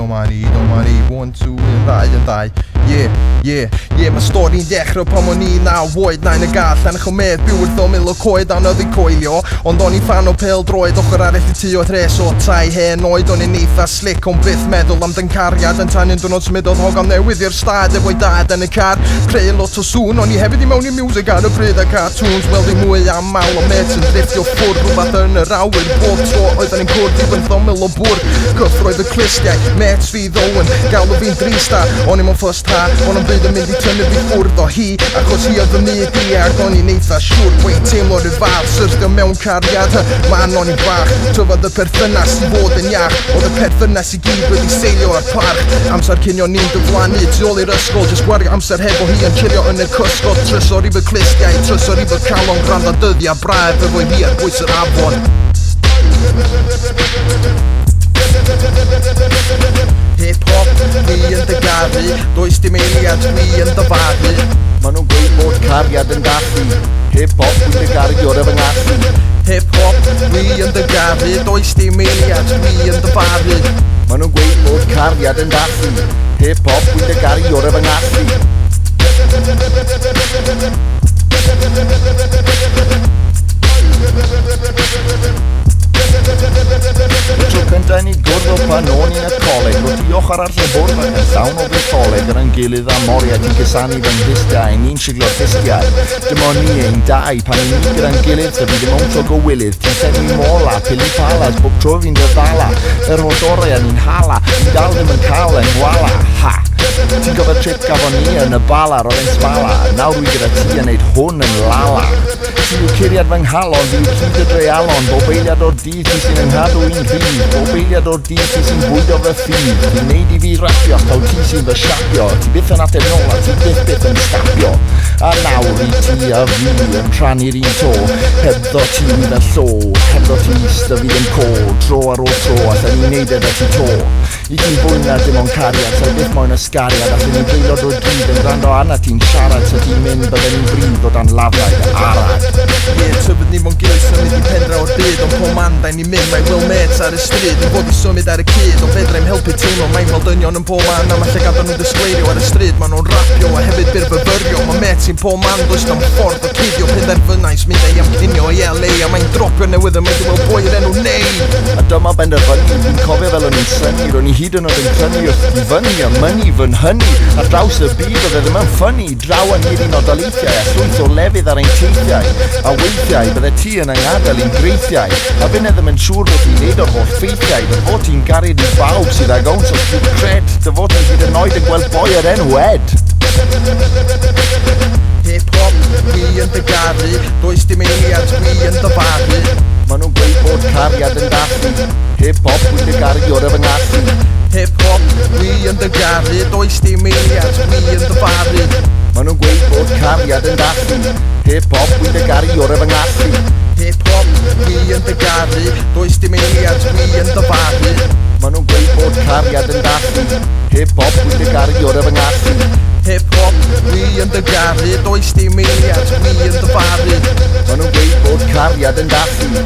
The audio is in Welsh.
mani, 1, 2, yn ddau. Mae stori'n dechrau pan o'n i 9 oed, 9 y gall Anach o medd byw wrth o mil o coed anodd i coelio. Ond o'n i'n fan o pel droed ochr arall i tu oedd res o tai hen oed. O'n i'n eitha slick ond byth meddwl am dyn cariad. Yn tan un dwrnod smudodd hog am newydd i'r stad efo'i dad yn y car, creu lot o sŵn. O'n i hefyd i mewn i music ar y bryd a cartoons. Wel ddim mwy am mawl o met yn drifftio ffwrdd rhywbeth yn yr awyr. Bob tro oedden ni'n cwrdd i bynthomil o bwr. Cyffroedd y clistiau, met fydd Owen, galw fi'n 3 star. O'n i mewn ffyrst ha, ond o'n bryd yn mynd i tynnu fi ffwrdd o hi, achos hi oedd fy myd i ac o'n i'n eitha siwr. Wein teimlo'r y fath, syrthio mewn cariad. Man o'n i'n bach, tyfodd y perthynas i fod yn iach. Oedd y perthynas i gyd wedi seilio ar parch. Amser cynio ni'n dyflannu tu ôl i'r ysgol, jyst gwario amser hefo hi yn cirio yn y cysgod. Trysor i fy clistiau, trysor i fy calon, gwrando dyddia braf efo hi ar bwys yr afon. Hip-hop, fi yn dy garu, does dim eiliad fi yn dyfaru. Ma' nhw'n gweud bod cariad yn gallu, hip-hop fi'n dy garu o'r fy ngallu. Hip-hop, fi yn dy garu, does dim eiliad fi yn dyfaru. Ma' nhw'n gweud bod cariad yn gallu, hip-hop fi'n dy garu o'r fy ngallu. Y tro cyntaf ni gwrdd pan o'n i'n y coleg, roedd diolch ar bwrdd ac yn llawn o fytholeg gyda'n gilydd a moriad i'n cysanu fy nghystiau, ni'n siglo'r ffisgiau. Dim ond ni ein dau pan i'n ni gyda'n gilydd, so fi ddim o'n tro gywilydd. Ti'n senni mola, pili palas, bob tro fi'n dyfala. Yr holl orau yn i'n hala, fi'n dal ddim yn cael yn wala, ha! Ti'n gofod trip gafon ni yn y bala, roedd yn sbala. Nawr wi gyda ti yn neud hwn yn lala. Ti yw curiad fy nghalon, fi yw cyd y dreialon. Bob eiliad o'r dydd fi sy'n ynghdadw i'n rhydd. Bob eiliad o'r dydd fi sy'n bwydo fy ffydd. Fi'n neud i fi rapio, taw ti sy'n fy siapio. Ti byth yn ateb nôl a ti byth yn stapio. A nawr i ti a fi yn rhannu'r un to. Hebddo ti fydd y llo, hebddo ti ista fydd yn co. Tro ar ôl tro, a da ni'n neud edrych ti to. I ti'n fwy na dim ond cariad, so byth moyn ysgariad. Allen ni'n dreulod o'r dryd yn gwrando arna ti'n siarad. So ti'n mynd bydden ni'n bryd o dan lafraid a arad. Tyfod ni fo'n gilydd symud i pendra o'r byd. Ond pob man da ni'n mynd, mae Will Mates ar y stryd. Yn bod i symud ar y cyd, ond fedra im helpu teimlo. Mae'n fel dynion yn pob man, a mae lle gadon nhw'n disgleirio ar y stryd. Maen nhw'n rapio a hefyd byrfyfyrio. Mae Mates i'n pob man, does na'm ffordd o cydio. Penderfynais mynd ei amcynio i LA, a mae'n dropio newydd yn mynd i weld boi yr enw Neu. A dyma benderfynu, fi'n cofio fel o'n i'n syni. Ro'n i hyd yn oed yn crynu wrth i fyny a mynnu fy'n hynny. Ar draws y byd oedd e ddim yn ffynnu. Draw yn i'r un o daleithiau a llwyth o lefydd ar ein teithiau. A weithiau bydde ti yn yngadael i'n greithiau. A fyne ddim yn siŵr beth i'n neud o'r holl ffeithiau. Dy fod ti'n garid i bawb sydd ag owns o stryd cred. Dy fod ti'n hyd yn oed yn gweld boi ar enw Ed. Hip-hop, fi yn dy garu, does dim eiliad fi yn dyfaru. Ma' nhw'n gweud bod cariad yn gallu, hip-hop fi'n dy garu o'r fy ngallu. Hip-hop, fi yn dy garu, does dim eiliad fi yn dyfaru. Ma' nhw'n gweud bod cariad yn gallu, hip-hop fi'n dy garu o'r fy ngallu. Hip-hop, fi yn dy garu, does dim eiliad fi yn dyfaru. Ma' nhw'n gweud bod cariad yn gallu, hip-hop fi'n dy garu o'r fy ngallu. Hip-hop, fi yn dy garu, does dim eiliad fi yn dyfaru. Ma' nhw'n gweud bod cariad yn gallu,